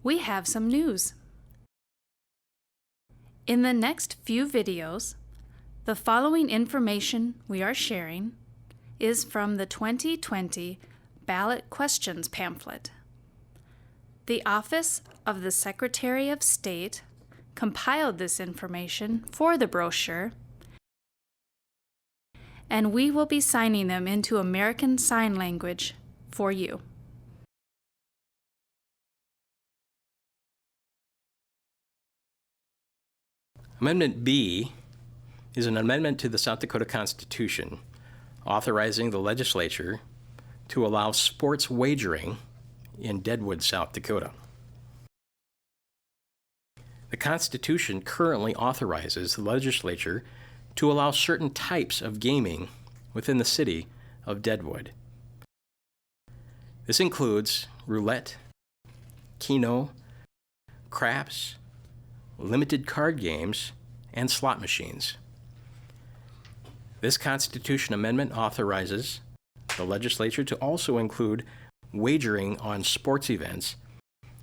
we have some news. In the next few videos, the following information we are sharing is from the 2020 Ballot Questions pamphlet. The Office of the Secretary of State compiled this information for the brochure, and we will be signing them into American Sign Language for you. Amendment B is an amendment to the South Dakota Constitution authorizing the legislature to allow sports wagering in Deadwood, South Dakota. The Constitution currently authorizes the legislature to allow certain types of gaming within the city of Deadwood. This includes roulette, keno, craps, limited card games, and slot machines. This Constitution amendment authorizes the legislature to also include wagering on sports events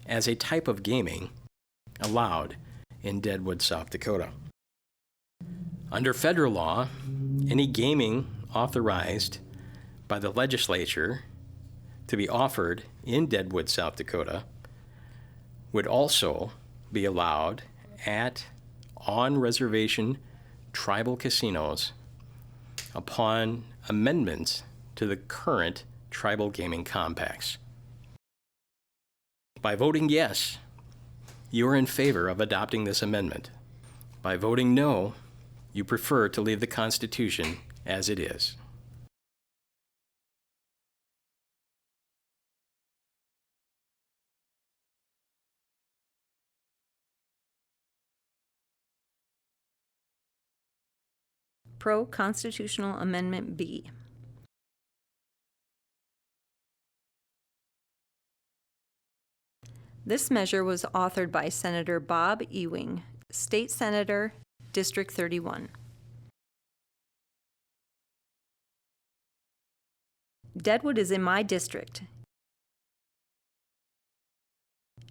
as a type of gaming allowed in Deadwood, South Dakota. Under federal law, any gaming authorized by the legislature to be offered in Deadwood, South Dakota would also be allowed at on-reservation tribal casinos upon amendments to the current tribal gaming compacts. By voting yes, you are in favor of adopting this amendment. By voting no, you prefer to leave the Constitution as it is. Pro-Constitutional Amendment B. This measure was authored by Senator Bob Ewing, State Senator, District 31. Deadwood is in my district,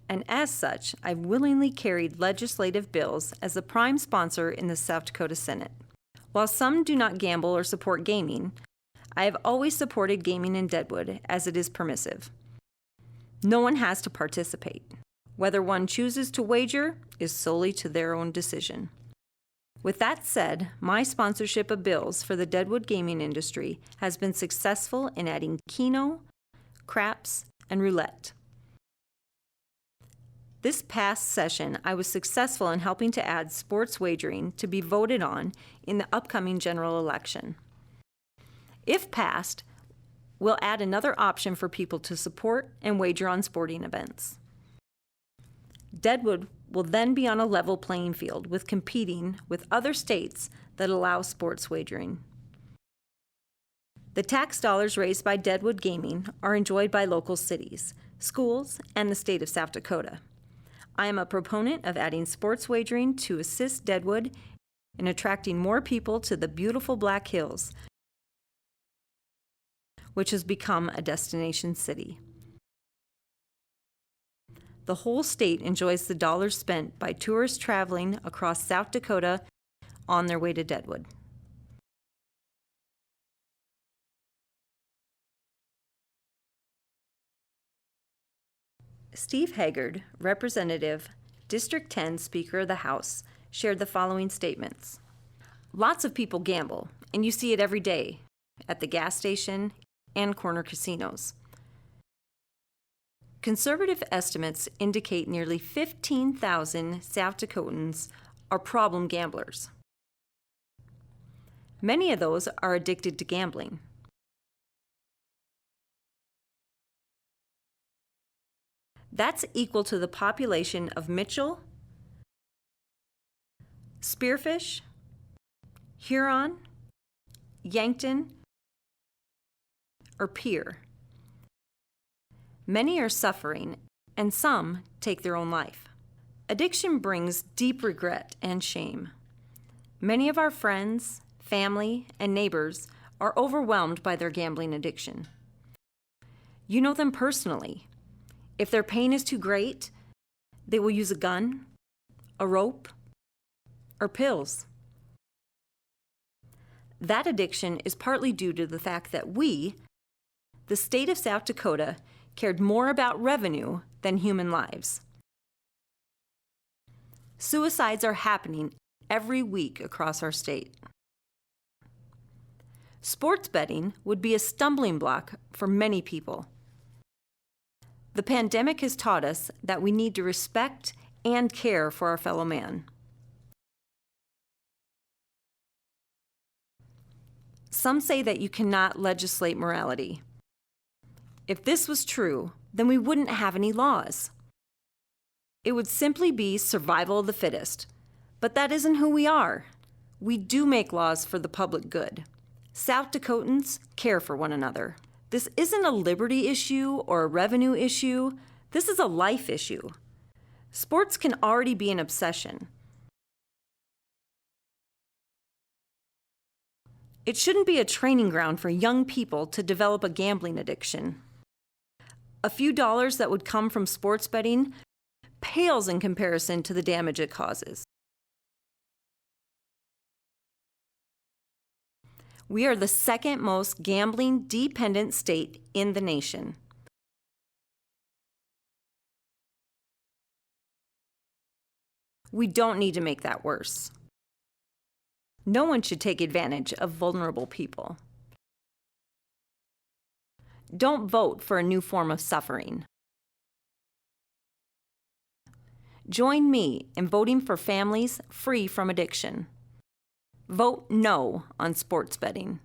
and as such, I've willingly carried legislative bills as the prime sponsor in the South Dakota Senate. While some do not gamble or support gaming, I have always supported gaming in Deadwood as it is permissive. No one has to participate. Whether one chooses to wager is solely to their own decision. With that said, my sponsorship of bills for the Deadwood gaming industry has been successful in adding keno, craps, and roulette. This past session, I was successful in helping to add sports wagering to be voted on in the upcoming general election. If passed, we'll add another option for people to support and wager on sporting events. Deadwood will then be on a level playing field with competing with other states that allow sports wagering. The tax dollars raised by Deadwood Gaming are enjoyed by local cities, schools, and the state of South Dakota. I am a proponent of adding sports wagering to assist Deadwood in attracting more people to the beautiful Black Hills, which has become a destination city. The whole state enjoys the dollars spent by tourists traveling across South Dakota on their way to Deadwood. Steve Haggard, Representative, District 10 Speaker of the House, shared the following statements. Lots of people gamble, and you see it every day at the gas station and corner casinos. Conservative estimates indicate nearly 15,000 South Dakotans are problem gamblers. Many of those are addicted to gambling. That's equal to the population of Mitchell, Spearfish, Huron, Yankton, or Pierre. Many are suffering, and some take their own life. Addiction brings deep regret and shame. Many of our friends, family, and neighbors are overwhelmed by their gambling addiction. You know them personally. If their pain is too great, they will use a gun, a rope, or pills. That addiction is partly due to the fact that we, the state of South Dakota, cared more about revenue than human lives. Suicides are happening every week across our state. Sports betting would be a stumbling block for many people. The pandemic has taught us that we need to respect and care for our fellow man. Some say that you cannot legislate morality. If this was true, then we wouldn't have any laws. It would simply be survival of the fittest. But that isn't who we are. We do make laws for the public good. South Dakotans care for one another. This isn't a liberty issue or a revenue issue. This is a life issue. Sports can already be an obsession. It shouldn't be a training ground for young people to develop a gambling addiction. A few dollars that would come from sports betting pales in comparison to the damage it causes. We are the second most gambling-dependent state in the nation. We don't need to make that worse. No one should take advantage of vulnerable people. Don't vote for a new form of suffering. Join me in voting for families free from addiction. Vote no on sports betting.